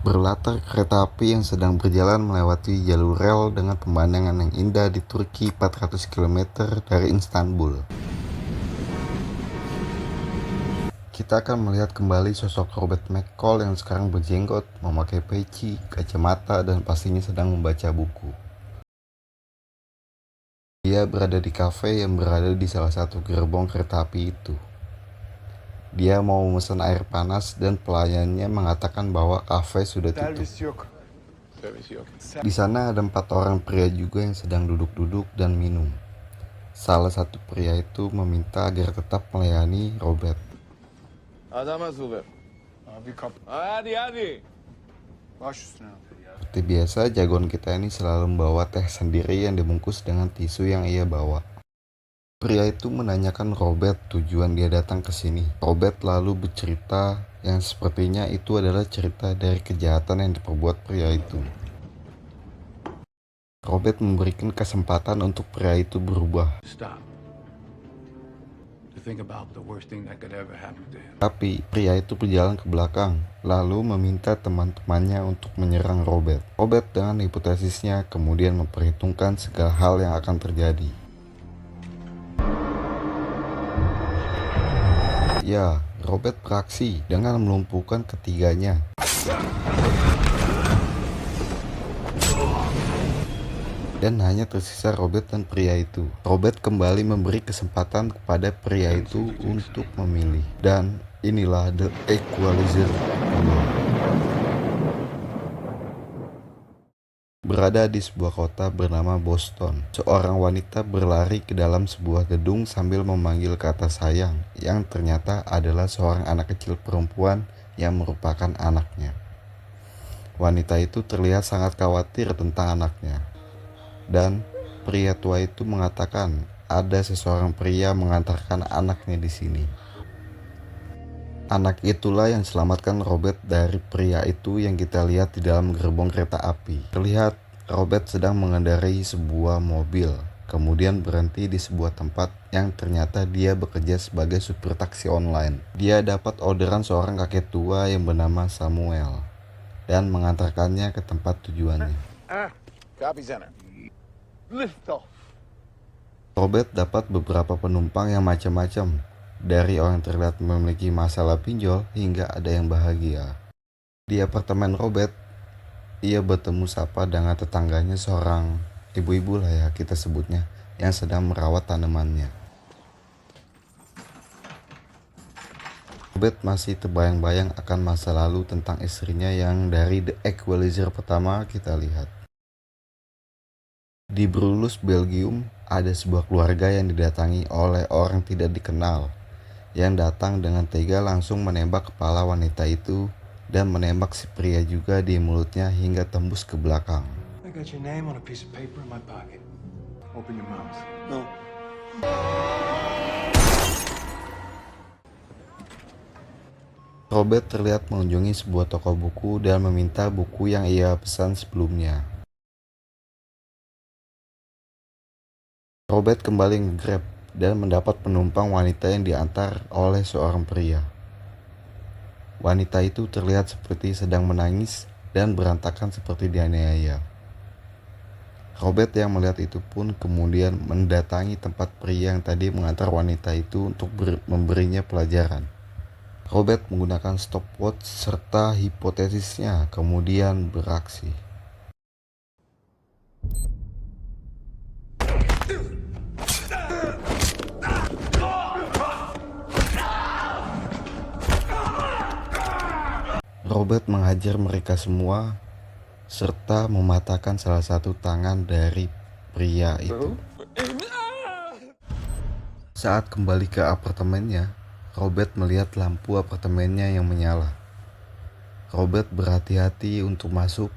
Berlatar kereta api yang sedang berjalan melewati jalur rel dengan pemandangan yang indah di Turki 400 km dari Istanbul. Kita akan melihat kembali sosok Robert McCall yang sekarang berjenggot, memakai peci, kacamata, dan pastinya sedang membaca buku. Dia berada di kafe yang berada di salah satu gerbong kereta api itu. Dia mau memesan air panas dan pelayannya mengatakan bahwa kafe sudah tutup. Di sana ada 4 orang pria juga yang sedang duduk-duduk dan minum. Salah satu pria itu meminta agar tetap melayani Robert. Seperti biasa, jagoan kita ini selalu membawa teh sendiri yang dibungkus dengan tisu yang ia bawa. Pria itu menanyakan Robert tujuan dia datang ke sini. Robert lalu bercerita yang sepertinya itu adalah cerita dari kejahatan yang diperbuat pria itu. Robert memberikan kesempatan untuk pria itu berubah. Tapi pria itu berjalan ke belakang, lalu meminta teman-temannya untuk menyerang Robert. Robert dengan hipotesisnya kemudian memperhitungkan segala hal yang akan terjadi. Ya, Robert beraksi dengan melumpuhkan ketiganya. Dan hanya tersisa Robert dan pria itu. Robert kembali memberi kesempatan kepada pria itu untuk memilih. Dan inilah The Equalizer 2. Berada di sebuah kota bernama Boston, seorang wanita berlari ke dalam sebuah gedung sambil memanggil kata sayang, yang ternyata adalah seorang anak kecil perempuan yang merupakan anaknya. Wanita itu terlihat sangat khawatir tentang anaknya. Dan pria tua itu mengatakan ada seseorang pria mengantarkan anaknya di sini. Anak itulah yang selamatkan Robert dari pria itu yang kita lihat di dalam gerbong kereta api. Terlihat Robert sedang mengendarai sebuah mobil, kemudian berhenti di sebuah tempat yang ternyata dia bekerja sebagai supir taksi online. Dia dapat orderan seorang kakek tua yang bernama Samuel dan mengantarkannya ke tempat tujuannya. Robert dapat beberapa penumpang yang macam-macam, dari orang terlihat memiliki masalah pinjol hingga ada yang bahagia. Di apartemen Robert, ia bertemu sapa dengan tetangganya, seorang ibu-ibu lah ya kita sebutnya, yang sedang merawat tanamannya. Robert masih terbayang-bayang akan masa lalu tentang istrinya yang dari The Equalizer pertama kita lihat. Di Brulus, Belgium, ada sebuah keluarga yang didatangi oleh orang tidak dikenal, yang datang dengan tega langsung menembak kepala wanita itu dan menembak si pria juga di mulutnya hingga tembus ke belakang. Robert terlihat mengunjungi sebuah toko buku dan meminta buku yang ia pesan sebelumnya. Robert kembali nge-grab dan mendapat penumpang wanita yang diantar oleh seorang pria. Wanita itu terlihat seperti sedang menangis dan berantakan seperti dianiaya. Robert yang melihat itu pun kemudian mendatangi tempat pria yang tadi mengantar wanita itu untuk memberinya pelajaran. Robert menggunakan stopwatch serta hipotesisnya kemudian beraksi. Robert menghajar mereka semua serta mematahkan salah satu tangan dari pria itu. Saat kembali ke apartemennya, Robert melihat lampu apartemennya yang menyala. Robert berhati-hati untuk masuk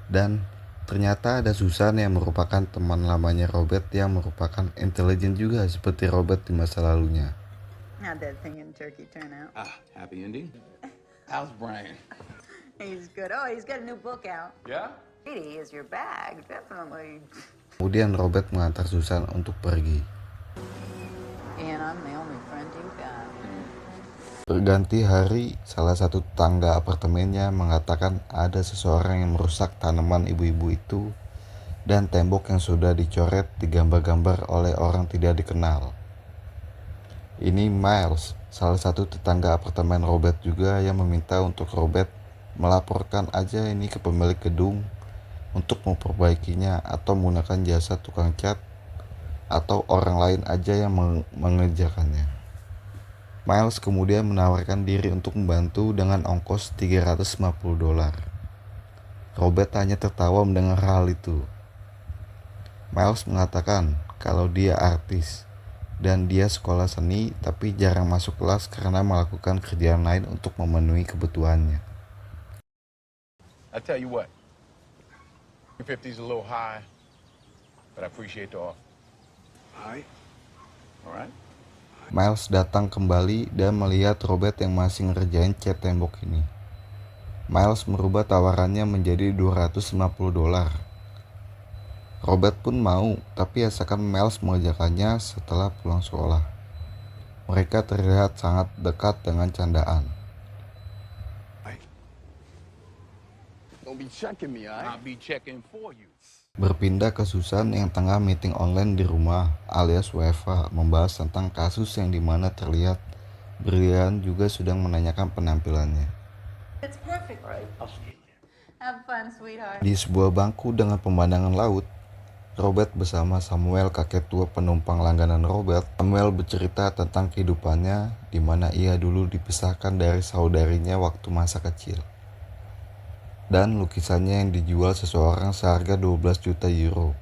dan ternyata ada Susan yang merupakan teman lamanya Robert yang merupakan intelijen juga seperti Robert di masa lalunya. How'd that thing in Turkey turn out? Happy ending. How's Brian? He's good. Oh, he's got a new book out. Yeah? He is your bag, definitely. Kemudian Robert mengantar Susan untuk pergi. And I'm the only friend you got. Berganti hari, salah satu tetangga apartemennya mengatakan ada seseorang yang merusak tanaman ibu-ibu itu dan tembok yang sudah dicoret digambar-gambar oleh orang tidak dikenal. Ini Miles, salah satu tetangga apartemen Robert juga, yang meminta untuk Robert melaporkan aja ini ke pemilik gedung untuk memperbaikinya atau menggunakan jasa tukang cat atau orang lain aja yang mengerjakannya. Miles kemudian menawarkan diri untuk membantu dengan ongkos $350. Robert hanya tertawa mendengar hal itu. Miles mengatakan kalau dia artis dan dia sekolah seni tapi jarang masuk kelas karena melakukan kerjaan lain untuk memenuhi kebutuhannya. I tell you what, 50's a little high, but I appreciate the offer. All right. Miles datang kembali dan melihat Robert yang masih ngerjain cat tembok ini. Miles merubah tawarannya menjadi $250. Robert pun mau, tapi asalkan Miles mengerjakannya setelah pulang sekolah. Mereka terlihat sangat dekat dengan candaan. Don't be checking me, all right? I'll be checking for you. Berpindah ke Susan yang tengah meeting online di rumah alias WFH, membahas tentang kasus yang dimana terlihat Brian juga sedang menanyakan penampilannya. It's perfect. Right, I'll see you. Have fun, sweetheart. Di sebuah bangku dengan pemandangan laut, Robert bersama Samuel, kakek tua penumpang langganan Robert. Samuel bercerita tentang kehidupannya di mana ia dulu dipisahkan dari saudarinya waktu masa kecil. Dan lukisannya yang dijual seseorang seharga 12 juta euro.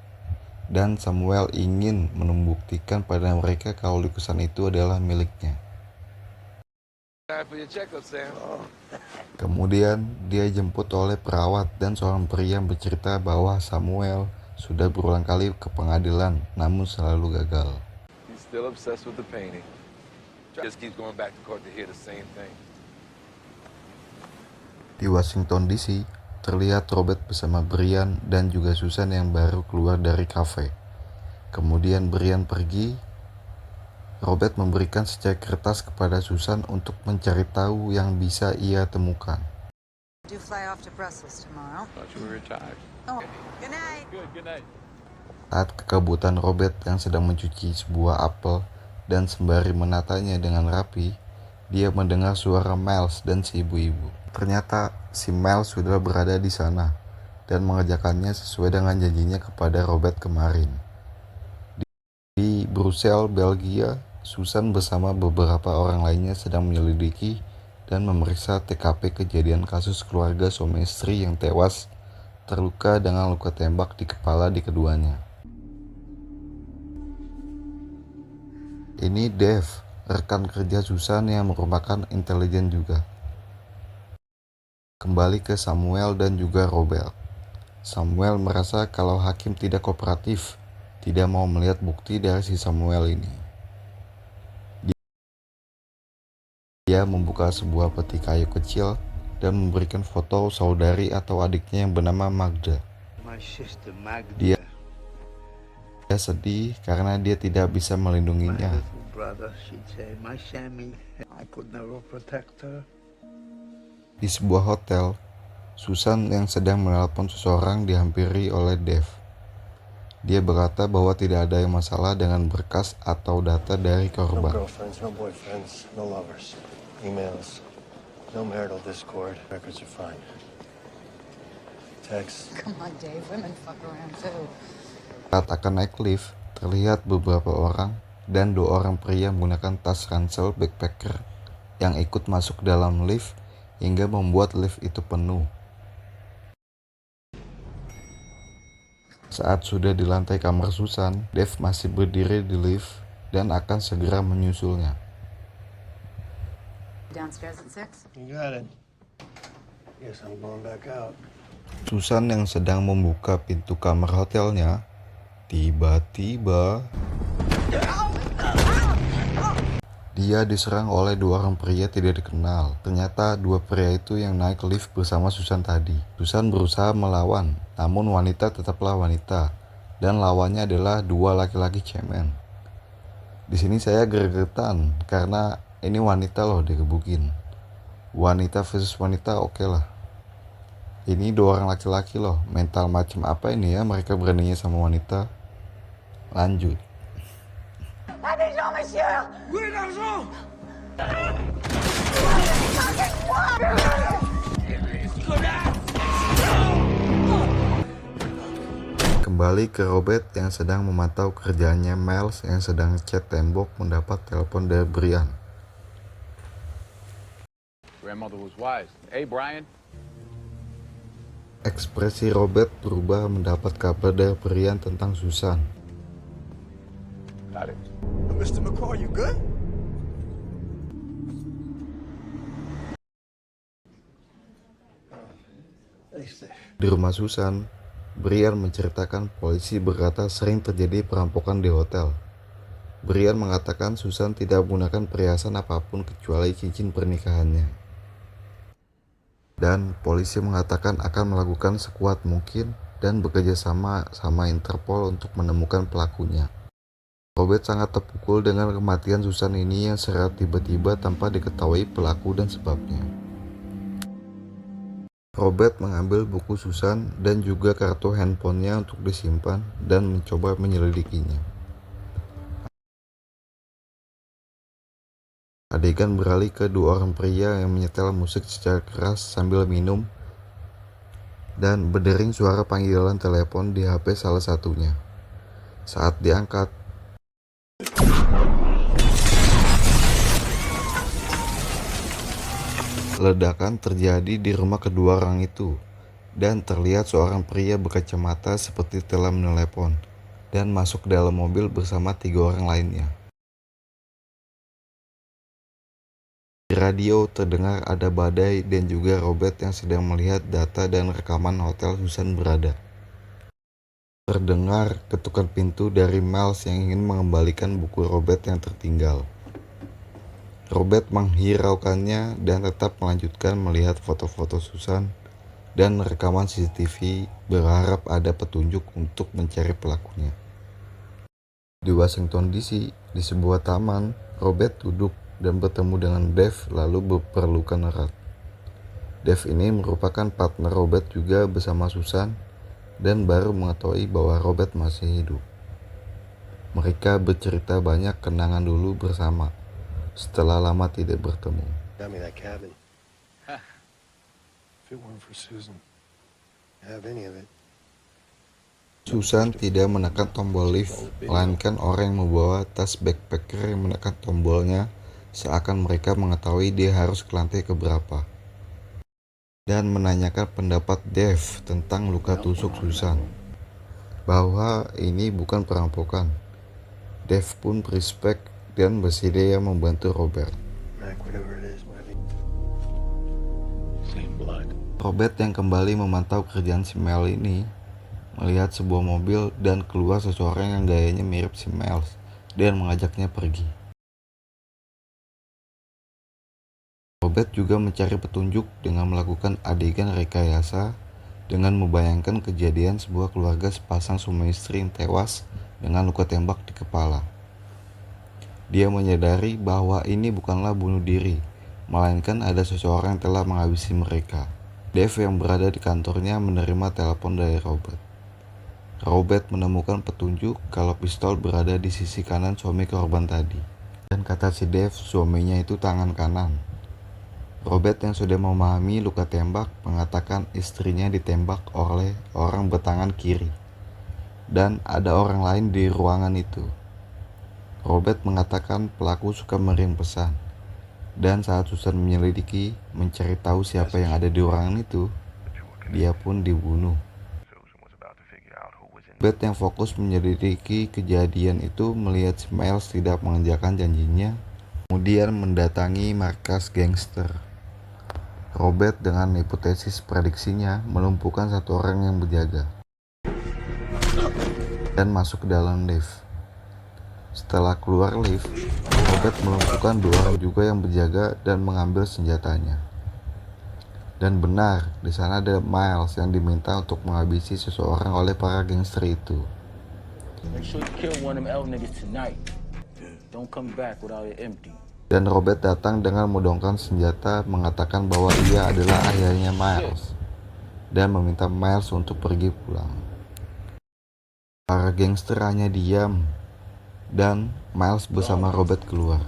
Dan Samuel ingin membuktikan pada mereka kalau lukisan itu adalah miliknya. Kemudian dia dijemput oleh perawat dan seorang pria bercerita bahwa Samuel sudah berulang kali ke pengadilan namun selalu gagal. He's still obsessed with the painting. Just keeps going back to court to hear the same thing. Di Washington DC, terlihat Robert bersama Brian dan juga Susan yang baru keluar dari kafe. Kemudian Brian pergi. Robert memberikan secari kertas kepada Susan untuk mencari tahu yang bisa ia temukan. Do fly off to Brussels tomorrow. Thought you were retired. Oh, good night. Good night. Saat kekebutan Robert yang sedang mencuci sebuah apel dan sembari menatanya dengan rapi, dia mendengar suara Miles dan si ibu-ibu. Ternyata si Miles sudah berada di sana dan mengerjakannya sesuai dengan janjinya kepada Robert kemarin. Di Brussels, Belgia, Susan bersama beberapa orang lainnya sedang menyelidiki dan memeriksa TKP kejadian kasus keluarga suami istri yang tewas terluka dengan luka tembak di kepala di keduanya. Ini Dave, rekan kerja Susan yang merupakan intelijen juga. Kembali ke Samuel dan juga Robert. Samuel merasa kalau hakim tidak kooperatif, tidak mau melihat bukti dari si Samuel ini. Dia membuka sebuah peti kayu kecil dan memberikan foto saudari atau adiknya yang bernama Magda. Dia sedih karena dia tidak bisa melindunginya. Di sebuah hotel, Susan yang sedang menelpon seseorang dihampiri oleh Dave. Dia berkata bahwa tidak ada yang masalah dengan berkas atau data dari No korban. girlfriends, no boyfriends, no lovers. Emails, no marital discord. Records are fine. Texts. Come on, Dave. Women fuck around too. Saat akan naik lift, terlihat beberapa orang dan 2 orang pria menggunakan tas ransel backpacker yang ikut masuk dalam lift hingga membuat lift itu penuh. Saat sudah di lantai kamar Susan, Dave masih berdiri di lift dan akan segera menyusulnya. Downstairs at 6? You got it. Guess I'm going back out. Susan yang sedang membuka pintu kamar hotelnya, tiba-tiba dia diserang oleh 2 orang pria tidak dikenal. Ternyata 2 pria itu yang naik lift bersama Susan tadi. Susan berusaha melawan, namun wanita tetaplah wanita, dan lawannya adalah 2 laki-laki cemen. Di sini saya gregetan karena ini wanita loh digebukin. Wanita versus wanita, oke lah. Ini 2 orang laki-laki loh, mental macam apa ini ya mereka beraninya sama wanita. Lanjut. Kembali ke Robert yang sedang memantau kerjaannya Miles yang sedang cat tembok mendapat telepon dari Brian. Grandmother was wise. Hey, Brian. Ekspresi Robert berubah mendapat kabar dari Brian tentang Susan. Got it. Mr. McCall, you good? Di rumah Susan, Brian menceritakan polisi berkata sering terjadi perampokan di hotel. Brian mengatakan Susan tidak menggunakan perhiasan apapun kecuali cincin pernikahannya. Dan polisi mengatakan akan melakukan sekuat mungkin dan bekerja sama Interpol untuk menemukan pelakunya. Robert sangat terpukul dengan kematian Susan ini yang secara tiba-tiba tanpa diketahui pelaku dan sebabnya. Robert mengambil buku Susan dan juga kartu handphonenya untuk disimpan dan mencoba menyelidikinya. Adegan beralih ke 2 orang pria yang menyetel musik secara keras sambil minum dan berdering suara panggilan telepon di HP salah satunya. Saat diangkat, ledakan terjadi di rumah kedua orang itu dan terlihat seorang pria berkacamata seperti telah menelepon dan masuk ke dalam mobil bersama 3 orang lainnya. Di radio terdengar ada badai dan juga Robert yang sedang melihat data dan rekaman hotel Susan berada. Terdengar ketukan pintu dari Miles yang ingin mengembalikan buku Robert yang tertinggal. Robert menghiraukannya dan tetap melanjutkan melihat foto-foto Susan dan rekaman CCTV berharap ada petunjuk untuk mencari pelakunya. Di Washington DC, di sebuah taman, Robert duduk dan bertemu dengan Dave lalu berpelukan erat. Dave ini merupakan partner Robert juga bersama Susan dan baru mengetahui bahwa Robert masih hidup. Mereka bercerita banyak kenangan dulu bersama setelah lama tidak bertemu. Got me that cabin. If it weren't for Susan, have any of it. Susan tidak menekan tombol lift, melainkan orang yang membawa tas backpacker yang menekan tombolnya seakan mereka mengetahui dia harus ke lantai keberapa. Dan menanyakan pendapat Dave tentang luka tusuk Susan, bahwa ini bukan perampokan. Dave pun berespek dan bersedia membantu Robert. Mac, whatever it is, whatever. Same blood. Robert yang kembali memantau kerjaan si Mel ini melihat sebuah mobil dan keluar seseorang yang gayanya mirip si Miles dan mengajaknya pergi. Robert juga mencari petunjuk dengan melakukan adegan rekayasa dengan membayangkan kejadian sebuah keluarga sepasang suami istri yang tewas dengan luka tembak di kepala. Dia menyadari bahwa ini bukanlah bunuh diri, melainkan ada seseorang yang telah menghabisi mereka. Dave yang berada di kantornya menerima telepon dari Robert. Robert menemukan petunjuk kalau pistol berada di sisi kanan suami korban tadi. Dan kata si Dave, suaminya itu tangan kanan. Robert yang sudah memahami luka tembak mengatakan istrinya ditembak oleh orang bertangan kiri. Dan ada orang lain di ruangan itu. Robert mengatakan pelaku suka mengirim pesan. Dan saat Susan menyelidiki, mencari tahu siapa yang ada di ruangan itu, dia pun dibunuh. Robert yang fokus menyelidiki kejadian itu melihat Miles tidak mengerjakan janjinya, kemudian mendatangi markas gangster. Robert dengan hipotesis prediksinya melumpuhkan satu orang yang berjaga dan masuk ke dalam lift. Setelah keluar lift, Robert melumpuhkan 2 orang juga yang berjaga dan mengambil senjatanya. Dan benar, di sana ada Miles yang diminta untuk menghabisi seseorang oleh para gangster itu. Make sure you kill one of them L niggas tonight. Don't come back without it empty. Dan Robert datang dengan mendongkrak senjata mengatakan bahwa ia adalah ayahnya Miles dan meminta Miles untuk pergi pulang. Para gangster hanya diam dan Miles bersama Robert keluar.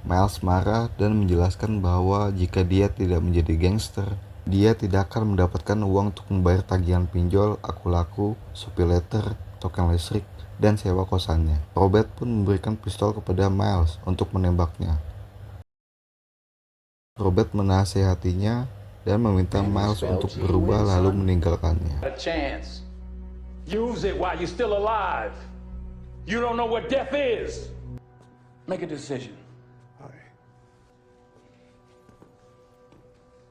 Miles marah dan menjelaskan bahwa jika dia tidak menjadi gangster, dia tidak akan mendapatkan uang untuk membayar tagihan pinjol, aku laku, supir letter, token listrik, dan sewa kosannya. Robert pun memberikan pistol kepada Miles untuk menembaknya. Robert menasehatinya dan meminta Miles untuk berubah lalu meninggalkannya. A chance. Use it while you're still alive. You don't know what death is. Make a decision.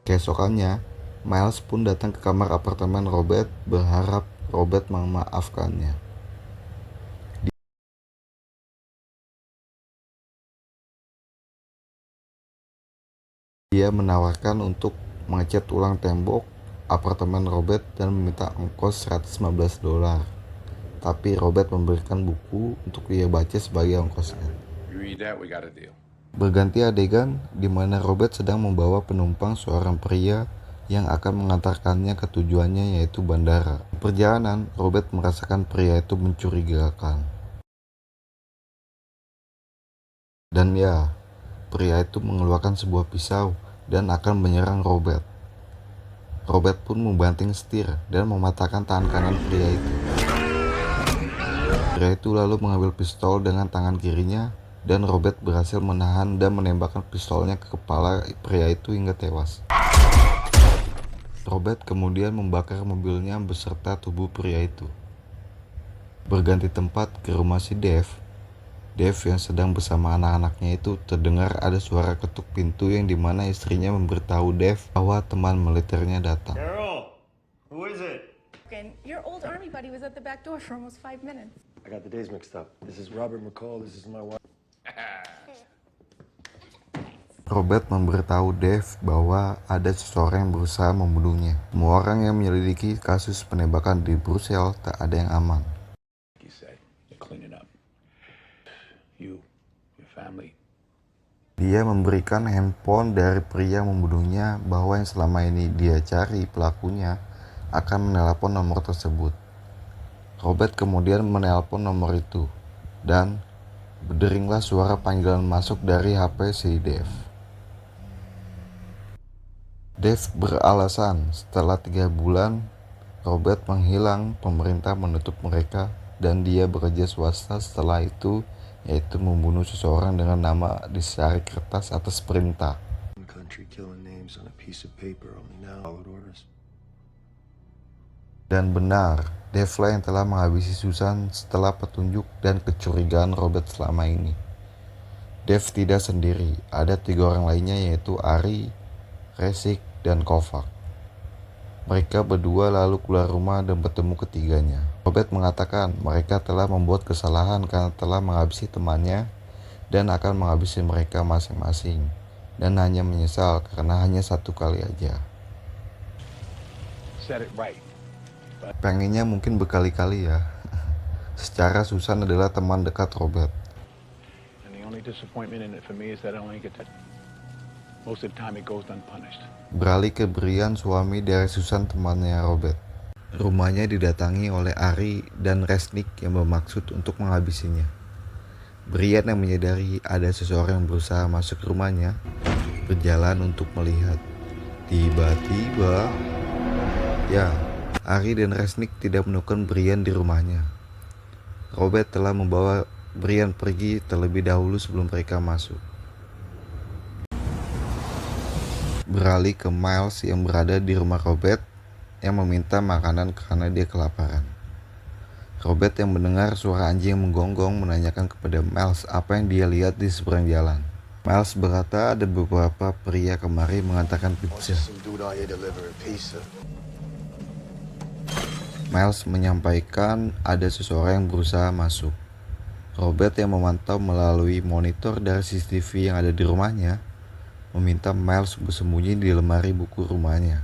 Keesokannya, Miles pun datang ke kamar apartemen Robert berharap Robert memaafkannya. Dia menawarkan untuk mengecat ulang tembok apartemen Robert dan meminta ongkos $115. Tapi Robert memberikan buku untuk ia baca sebagai ongkosnya. You read that, we got a deal. Berganti adegan di mana Robert sedang membawa penumpang seorang pria yang akan mengantarkannya ke tujuannya yaitu bandara. Di perjalanan, Robert merasakan pria itu mencurigakan. Dan ya, pria itu mengeluarkan sebuah pisau dan akan menyerang Robert. Robert pun membanting setir dan mematahkan tangan kanan pria itu. Pria itu lalu mengambil pistol dengan tangan kirinya dan Robert berhasil menahan dan menembakkan pistolnya ke kepala pria itu hingga tewas. Robert kemudian membakar mobilnya beserta tubuh pria itu. Berganti tempat ke rumah si Dave. Dave yang sedang bersama anak-anaknya itu terdengar ada suara ketuk pintu yang dimana istrinya memberitahu Dave bahwa teman militernya datang. Carol, who is it? And your old army buddy was at the back door for almost 5 minutes. I got the days mixed up. This is Robert McCall. This is my wife. Robert memberitahu Dave bahwa ada seseorang yang berusaha membunuhnya. Semua orang yang menyelidiki kasus penembakan di Brussels tak ada yang aman. You said, you're cleaning up. You, your family. Dia memberikan handphone dari pria membunuhnya bahwa yang selama ini dia cari pelakunya akan menelpon nomor tersebut. Robert kemudian menelpon nomor itu dan berderinglah suara panggilan masuk dari HP si Dave. Dave beralasan setelah 3 bulan Robert menghilang, pemerintah menutup mereka dan dia bekerja swasta setelah itu, yaitu membunuh seseorang dengan nama di sehari kertas atas perintah. Country killing names on a piece of paper. Only now followed orders. Dan benar, Dave lah yang telah menghabisi Susan setelah petunjuk dan kecurigaan Robert selama ini. Dave tidak sendiri, ada 3 orang lainnya yaitu Ari, Resik, dan Kovac. Mereka berdua lalu keluar rumah dan bertemu ketiganya. Robert mengatakan mereka telah membuat kesalahan karena telah menghabisi temannya dan akan menghabisi mereka masing-masing, dan hanya menyesal karena hanya 1 kali aja. Said it right. Pengennya mungkin berkali-kali ya. Secara Susan adalah teman dekat Robert. And the only disappointment in it for me is that I only get to... Most of the time it goes unpunished. Beralih ke Brian, suami dari Susan temannya Robert. Rumahnya didatangi oleh Ari dan Resnick yang bermaksud untuk menghabisinya. Brian yang menyadari ada seseorang yang berusaha masuk rumahnya, berjalan untuk melihat. Tiba-tiba, ya, Ari dan Resnick tidak menemukan Brian di rumahnya. Robert telah membawa Brian pergi terlebih dahulu sebelum mereka masuk. Beralih ke Miles yang berada di rumah Robert yang meminta makanan karena dia kelaparan. Robert yang mendengar suara anjing yang menggonggong menanyakan kepada Miles apa yang dia lihat di seberang jalan. Miles berkata ada beberapa pria kemari mengantarkan pizza. Miles menyampaikan ada seseorang yang berusaha masuk. Robert yang memantau melalui monitor dari CCTV yang ada di rumahnya meminta Miles bersembunyi di lemari buku rumahnya.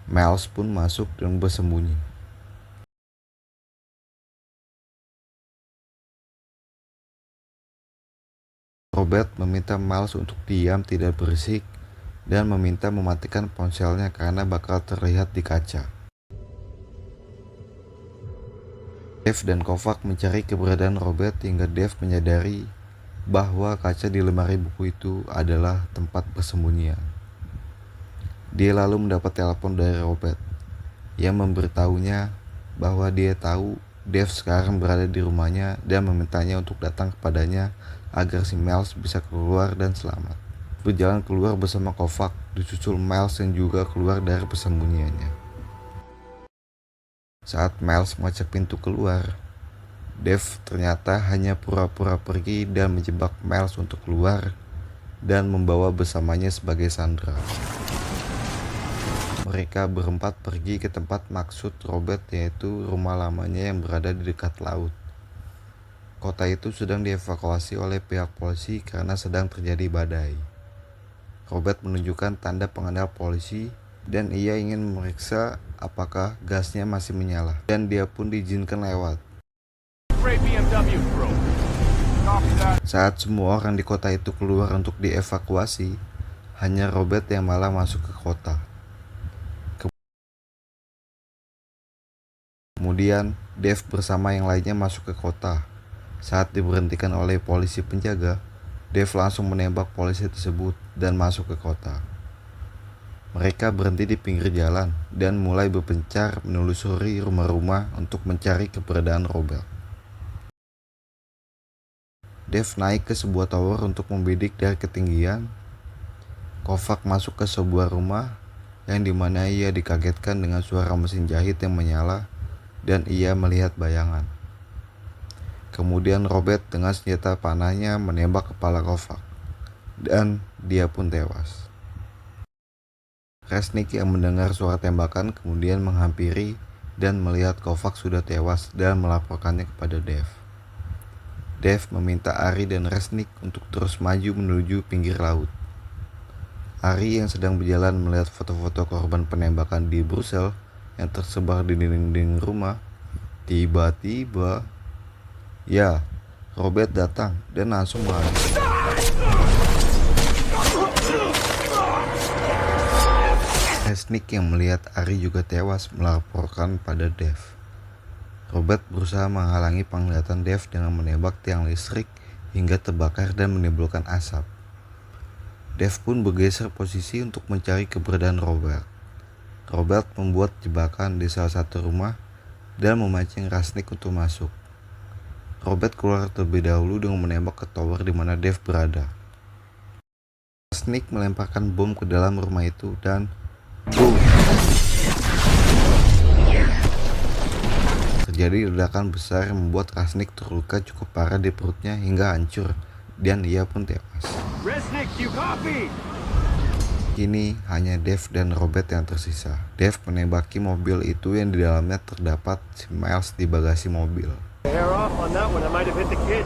Miles pun masuk dan bersembunyi. Robert meminta Miles untuk diam, tidak berisik, dan meminta mematikan ponselnya karena bakal terlihat di kaca. Dave dan Kovac mencari keberadaan Robert hingga Dave menyadari bahwa kaca di lemari buku itu adalah tempat persembunyian. Dia lalu mendapat telepon dari Robert yang memberitahunya bahwa dia tahu Dave sekarang berada di rumahnya dan memintanya untuk datang kepadanya agar si Miles bisa keluar dan selamat. Berjalan keluar bersama Kovac, disusul Miles yang juga keluar dari persembunyiannya. Saat Miles mengecek pintu keluar, Dave ternyata hanya pura-pura pergi dan menjebak Miles untuk keluar dan membawa bersamanya sebagai sandera. Mereka berempat pergi ke tempat maksud Robert, yaitu rumah lamanya yang berada di dekat laut. Kota itu sedang dievakuasi oleh pihak polisi karena sedang terjadi badai. Robert menunjukkan tanda pengenal polisi dan ia ingin memeriksa apakah gasnya masih menyala, dan dia pun diizinkan lewat. Saat semua orang di kota itu keluar untuk dievakuasi, hanya Robert yang malah masuk ke kota. Kemudian Dave bersama yang lainnya masuk ke kota. Saat diberhentikan oleh polisi penjaga, Dave langsung menembak polisi tersebut dan masuk ke kota. Mereka berhenti di pinggir jalan dan mulai berpencar menelusuri rumah-rumah untuk mencari keberadaan Robert. Dave naik ke sebuah tower untuk membidik dari ketinggian. Kovac masuk ke sebuah rumah yang dimana ia dikagetkan dengan suara mesin jahit yang menyala dan ia melihat bayangan. Kemudian Robert dengan senjata panahnya menembak kepala Kovac dan dia pun tewas. Resnick yang mendengar suara tembakan kemudian menghampiri dan melihat Kovac sudah tewas dan melaporkannya kepada Dave. Dave meminta Ari dan Resnick untuk terus maju menuju pinggir laut. Ari yang sedang berjalan melihat foto-foto korban penembakan di Brussels yang tersebar di dinding-dinding rumah. Tiba-tiba, Robert datang dan langsung melari. Resnick yang melihat Ari juga tewas melaporkan pada Dave. Robert berusaha menghalangi penglihatan Dave dengan menembak tiang listrik hingga terbakar dan menimbulkan asap. Dave pun bergeser posisi untuk mencari keberadaan Robert. Robert membuat jebakan di salah satu rumah dan memancing Resnick untuk masuk. Robert keluar terlebih dahulu dengan menembak ke tower di mana Dave berada. Resnick melemparkan bom ke dalam rumah itu dan boom! Terjadi ledakan besar yang membuat Resnick terluka cukup parah di perutnya hingga hancur dan ia pun tewas. Resnick, you copy? Kini hanya Dave dan Robert yang tersisa. Dave menembaki mobil itu yang di dalamnya terdapat si Miles di bagasi mobil. Hair off on that one, I might have hit the kid.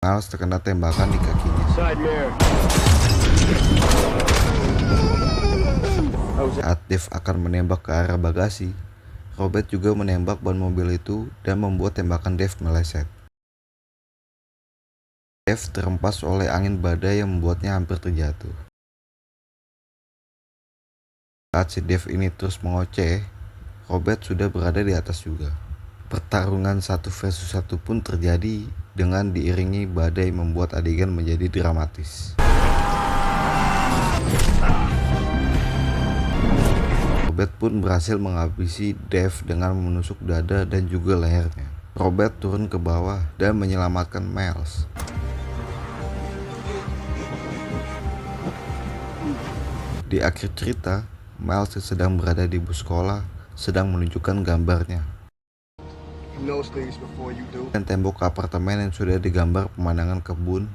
Miles terkena tembakan di kakinya. Side mirror. Saat Dave akan menembak ke arah bagasi, Robert juga menembak ban mobil itu dan membuat tembakan Dave meleset. Dave terhempas oleh angin badai yang membuatnya hampir terjatuh. Saat si Dave ini terus mengoceh, Robert sudah berada di atas juga. Pertarungan 1 versus 1 pun terjadi dengan diiringi badai membuat adegan menjadi dramatis. Robert pun berhasil menghabisi Dave dengan menusuk dada dan juga lehernya. Robert turun ke bawah dan menyelamatkan Miles. Di akhir cerita, Miles yang sedang berada di bus sekolah sedang menunjukkan gambarnya. Dan tembok apartemen yang sudah digambar pemandangan kebun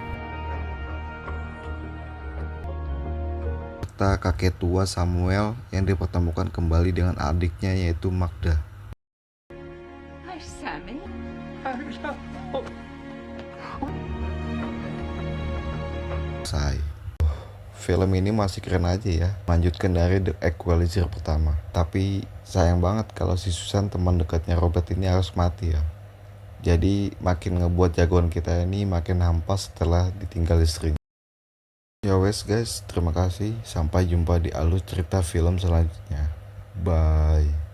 serta kakek tua Samuel yang dipertemukan kembali dengan adiknya yaitu Magda. Hi, Sammy. Selesai. Film ini masih keren aja ya, lanjutkan dari The Equalizer pertama. Tapi sayang banget kalau si Susan teman dekatnya Robert ini harus mati ya. Jadi makin ngebuat jagoan kita ini makin hampas setelah ditinggal istrinya. Ya wes guys, terima kasih. Sampai jumpa di alur cerita film selanjutnya. Bye.